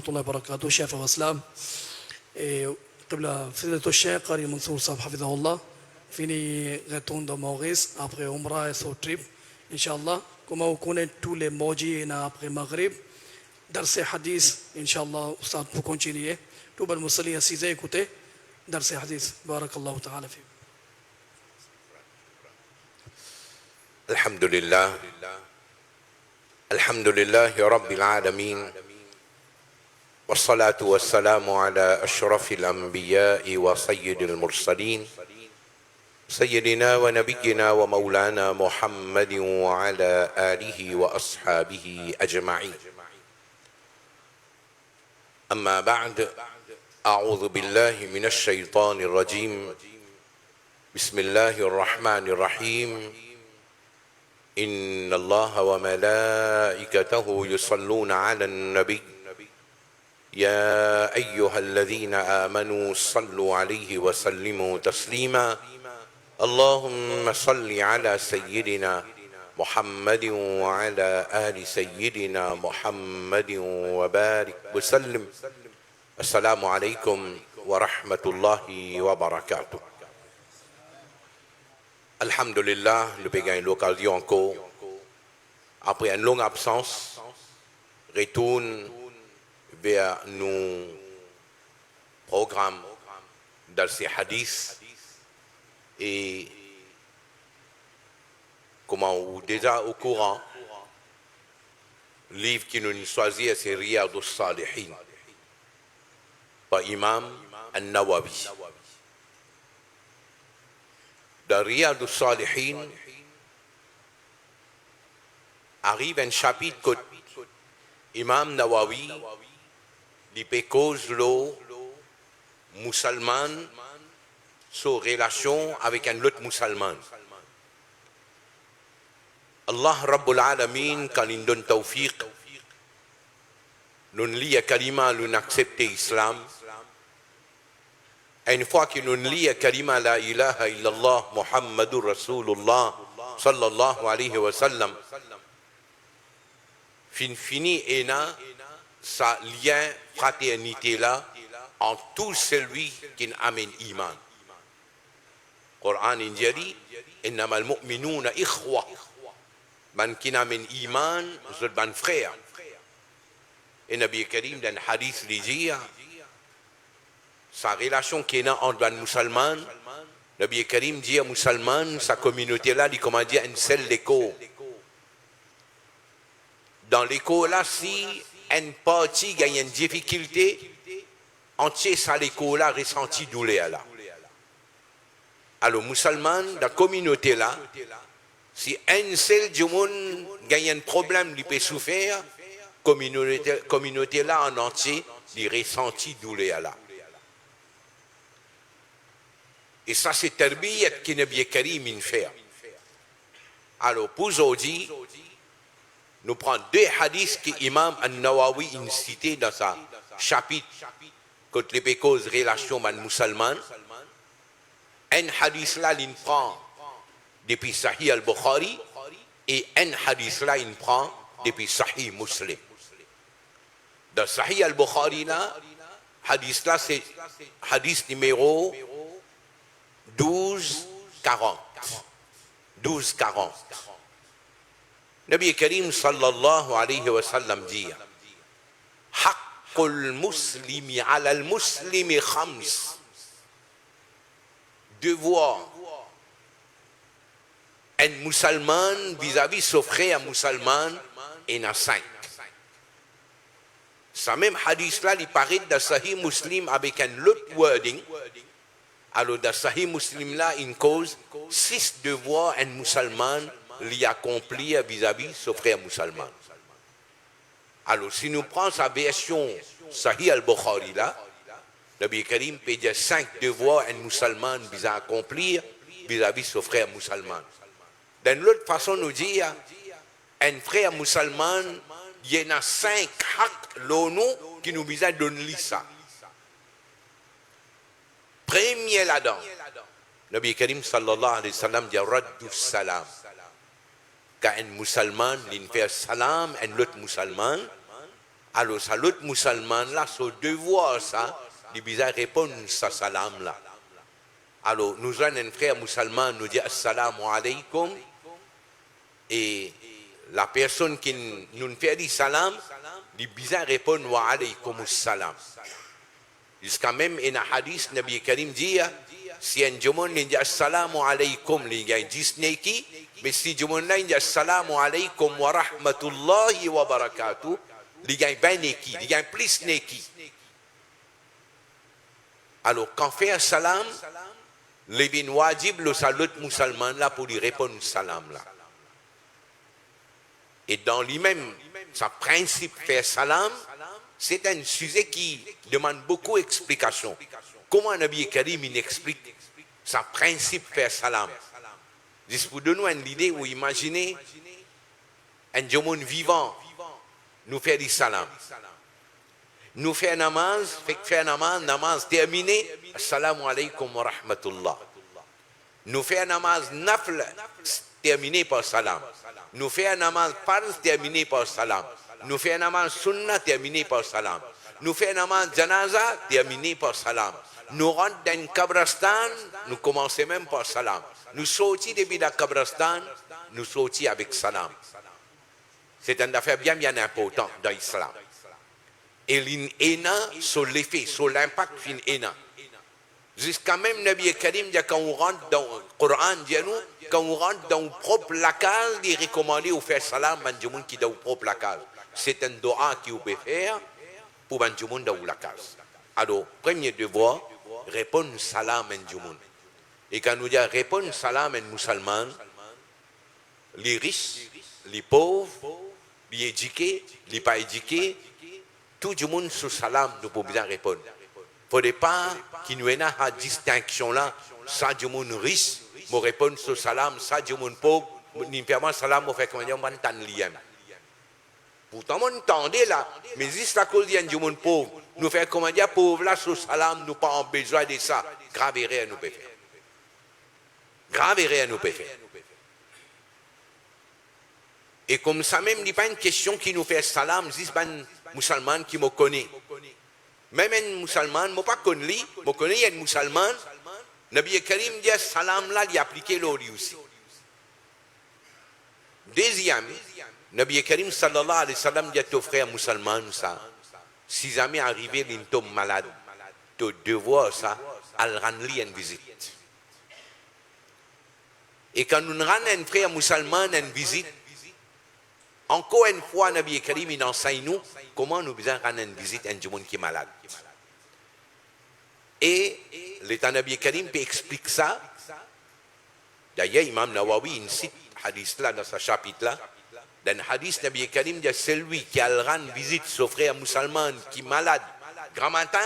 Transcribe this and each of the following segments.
الله وبركاته شيخ الإسلام قبل فضيلة الشيخ قاري منصور صاحب حفظه الله فيني غتون دو موريس après عمرة سو trip إن شاء الله كما وكونت tous les mardis après Maghrib درس حديث إن شاء الله أستاذ pour continuer tout le musalli assisé écoutez درس حديث بارك الله تعالى فيك. الحمد لله رب العالمين والصلاة والسلام على أشرف الأنبياء وسيد المرسلين سيدنا ونبينا ومولانا محمد وعلى آله وأصحابه أجمعين. أما بعد، أعوذ بالله من الشيطان الرجيم. بسم الله الرحمن الرحيم. إن الله وملائكته يصلون على النبي يا أيها الذين آمنوا صلوا عليه وسلموا تسليما. اللهم صل على سيدنا محمد وعلى آل سيدنا محمد وبارك وسلم. السلام عليكم ورحمة الله وبركاته. Alhamdulillah, nous avons gagné l'occasion encore, après une longue absence, retourne vers nos programmes dans ces hadiths et comment vous déjà au courant, le livre qui nous choisit c'est Riyad al-Salihin par Imam An-Nawawi. Dans Riyad al-Salihin arrive un chapitre que Imam Nawawi dit cause le musulman sa relation avec un autre musulman. Allah Rabbul Alamin quand il donne tawfiq nous lit kalima nous accepter l'islam. Une fois que nous lisons kalima la ilaha illallah Muhammadur Rasulullah sallallahu alayhi wa sallam, fini et na sa lien fraternité là en tout celui qui amène iman. Coran dit innamal mu'minuna ikhwa, man qui amène iman c'est ban frère. Et Nabi Karim dans hadith dit sa relation qu'il a entre les musulmans, Nabi Karim dit aux musulmans, sa communauté là, il comment dire une seule écho. Dans l'écho là, si une partie gagne une difficulté, entier ça l'écho là ressenti douleur là. Alors musulmans, dans la communauté là, si un seul du monde gagne un problème, il peut souffrir, communauté là en entier, il ressenti douleur là. Et ça, c'est tarbiyat que Nabi Karim fait. Alors, pour aujourd'hui, nous prenons deux hadiths que l'imam An-Nawawi a cités dans sa chapitre contre les causes relations avec les musulmans. Un hadith là, il prend depuis Sahih al-Bukhari et un hadith là, il prend depuis Sahih Muslim. Dans Sahih al-Bukhari là, hadith là, c'est hadith numéro 12-40. Nabi Karim sallallahu alayhi wa sallam dit Haqqul muslimi ala al-muslimi khams. Devoir un musulman vis-à-vis son frère musulman il y en a 5. Ce même hadith là, il paraît dans Sahih Muslim avec un autre wording. Alors, dans Sahih Muslim là, une cause, 6 devoirs un musulman l'y accomplir vis-à-vis son frère musulman. Alors, si nous prenons sa version Sahih al-Bukhari là, Nabi Karim peut dire 5 devoirs un musulman vise à accomplir vis-à-vis son frère musulman. D'une autre façon, nous dire, un frère musulman, il y en a 5 haqq l'ONU qui nous vise à donner ça. Premier là-dedans, Nabi Karim sallallahu alayhi wa sallam dit raddu salam. Quand un musulman il fait salam à un autre musulman, Alors, ça, l'autre musulman là, son devoir, ça, il bisa répondre sa salam là. Alors, nous avons un frère musulman, nous dit assalamu alaikum, et la personne qui nous fait dire salam, il bisa répondre wa alaikum salam. Jusqu'à même, il y a un hadith, Nabi Karim dit, si un jumon dit assalamu alaikum, il y a un disneki, mais si jumon dit assalamu alaikum wa rahmatullahi wa barakatuh, il y a un ben neki, il y a un plus neki. Alors, quand fait un salam, les vins wajib, le salut musulman là pour lui répondre salam là. Et dans lui-même, sa principe faire salam, c'est un sujet qui demande beaucoup d'explications. Comment Nabi Karim il explique sa principe faire salam? Juste pour donner une idée ou imaginer un jomon vivant nous faire du salam. Nous faire namaz, namaz terminé, assalamu alaikum wa rahmatullah. Nous faire namaz nafl, terminé par salam. Nous faire namaz farz, terminé par salam. Nous faire namaz sunnah, terminé par salam. Nous faire namaz janaza, terminé par salam. Nous rentrons dans un kabristan, nous commençons même par salam. Nous sortons depuis le kabristan, nous sortons avec salam. C'est une affaire bien importante dans l'islam. Et l'ina sur l'effet, sur l'impact fin ina. Jusqu'à même Nabi Karim dit quand on rentre dans le Coran, quand on rentre dans le propre lacage, il est recommandé de faire salam à un qui est dans le propre lacage. C'est un doa qui vous peut faire pour un monde dans le lacage. Alors, premier devoir, répondre salam à un monde. Et quand nous disons répondre salam à un musulman, les riches, les pauvres, les éduqués, les pas éduqués, tout le monde sous salam nous peut bien répondre. Il ne faudrait pas qu'il nous ait une distinction là, ça du monde riche, me répondre sous salam, ça du monde pauvre, ni permet salam, me fait comment dire, on t'en lien. Pourtant, on entendait là, mais juste à cause du monde pauvre, nous fait comment dire, pauvre là, sous salam, nous pas en besoin de ça. Grave erreur nous peut faire. Grave erreur nous peut faire. Et comme ça même, il n'y a pas une question qui nous fait salam, c'est un musulman qui me connaît. Même un musulman, je ne pas connais, je connais un musulman, Nabi Karim dit salam là, il a appliqué l'ori aussi. Deuxième, Nabi Karim sallallahu alayhi wa sallam dit à ton frère musulman ça, si jamais arrivé il tombe malade, tu devoir ça, al rendre une visite. Et quand nous rendons un frère musulman une visite, encore une fois, Nabi Karim il enseigne nous comment nous devons rendre une visite à un monde qui est malade. Et l'état Nabi Karim peut expliquer ça. D'ailleurs, Imam Nawawi il cite hadith là dans ce chapitre là. Dans le hadith, Nabi Karim dit celui qui a rendre visite à son frère musulman qui est malade, grand matin,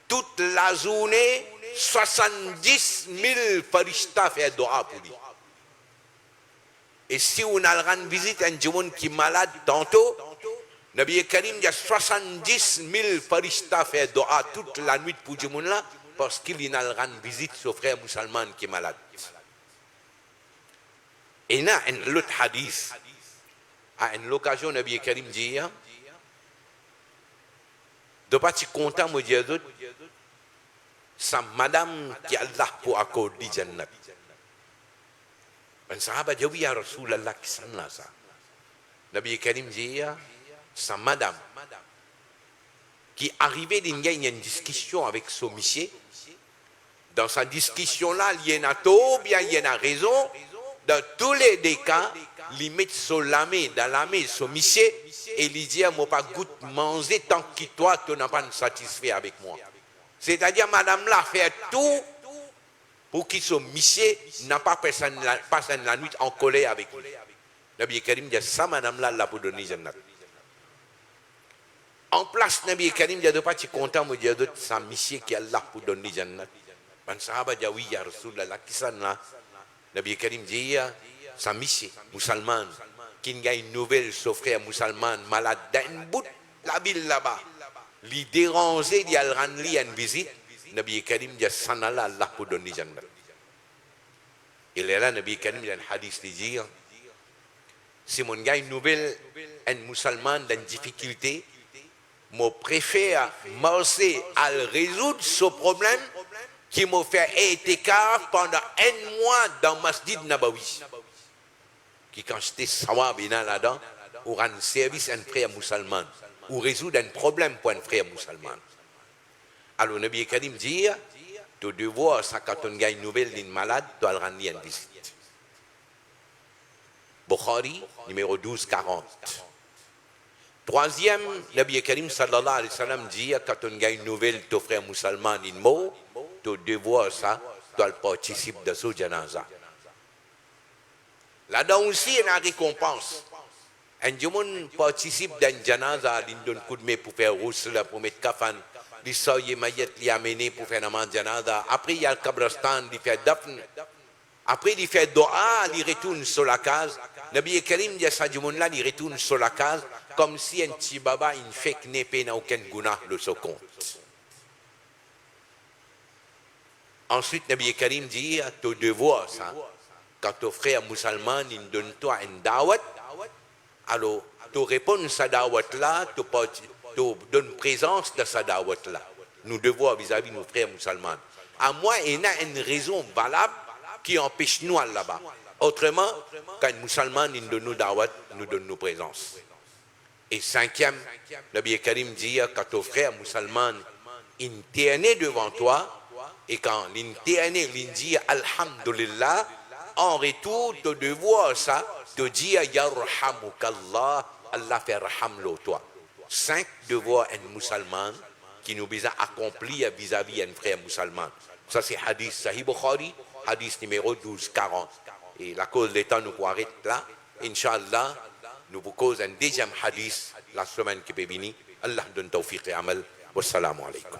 toute la journée, 70 000 farishtas font dua pour lui. Et si on a rendre visite à un monde qui est malade tantôt, Nabi Karim dit 70 000 farishtas font dua toute la nuit pour ce monde là, parce qu'il a rendre visite à son frère musulman qui est malade. Et il y a un autre hadith. À une occasion, Nabi Karim dit, de pas si content, me dire d'autres, sa madame qui Allah pour accorder Jannat. Un sahaba dit, oui, ya Rasulallah, qui s'en a ça. Nabi Karim dit, sa madame, qui arrivait d'une une discussion avec son monsieur, dans sa discussion-là, il y en a tôt, bien il y en a raison, dans tous les deux cas, il met son lamé dans la main, son monsieur, et il dit, moi pas goûte manger tant que toi, tu n'as pas satisfait avec moi. C'est-à-dire, madame là fait tout pour que son monsieur n'a pas passé la nuit en colère avec lui. Nabi Karim dit, ça madame là, là pour donner Jannat. En place, Nabi Karim dit, de pas être content, me dire d'autres, ça monsieur qui est là pour donner Jannat. Ben sahaba dit, oui, ya Rasulallah, qui s'en là? Nabi Karim dit, sa monsieur, musulman, qui a une nouvelle, son frère musulman, malade, dans une bout de la ville là-bas, lui déranger, il a rendre une visite, Nabi Karim dit, s'en Allah, Allah pour donner Jannat. Et là, Nabi Karim dit, un hadith, il dit, si mon gars une nouvelle, un musulman dans une difficulté, je préfère marcher à résoudre ce problème qui m'a fait écart pendant un mois dans le Masjid Nabawi. Qui, quand j'étais sawab là-dedans, ou rendre service à un frère musulman, ou résoudre un problème pour un frère musulman. Alors, le Nabi Karim dit, tu devoir, ça, quand on gagne une nouvelle d'une malade, tu dois le rendre une visite. Bukhari, numéro 1240. Troisième, le Nabi Karim sallallahu alayhi wa sallam dit, quand on gagne une nouvelle, ton frère musulman, une mot, tu devoir, ça, tu dois participer de ce janaza. Là-dedans aussi, il y a une récompense. Un jour, participe d'un janaza, il donne un coup de main pour faire roussel, pour mettre kafan, il sort, il m'a amené pour faire un janaza. Après, il y a le kabristan, il fait dafn. Après, il fait doa, il retourne sur la case. Nabi Karim dit à ce jour-là, il retourne sur la case, comme si un petit baba, il fait que n'est n'a aucun guna de ce compte. Ensuite, Nabi Karim dit, tu devoir ça. Quand ton frère musulman, il donne toi une dawat, alors tu réponds à sa dawat là, tu donnes présence de sa dawat là. Nous devons vis-à-vis de nos frères musulmans. À moi, il y a une raison valable qui empêche nous là-bas. Autrement, quand un musulman il donne nous dawat, nous donne nos présences. Et cinquième, le Nabi Karim dit, quand ton frère musulman, il t'est né devant toi, et quand il t'est né, il dit Alhamdulillah, en retour, tu devoir ça, te dire Yarhamukallah, Allah fait raham toi. 5 devoirs un musulman qui nous besoin accomplir vis-à-vis d'un frère musulman. Ça c'est hadith Sahih Bukhari, hadith numéro 1240. Et la cause de temps nous pourrons arrêter là. Inch'Allah, nous vous cause un deuxième hadith la semaine qui peut venir. Allah donne tawfiq et amal. Wassalamu alaikum.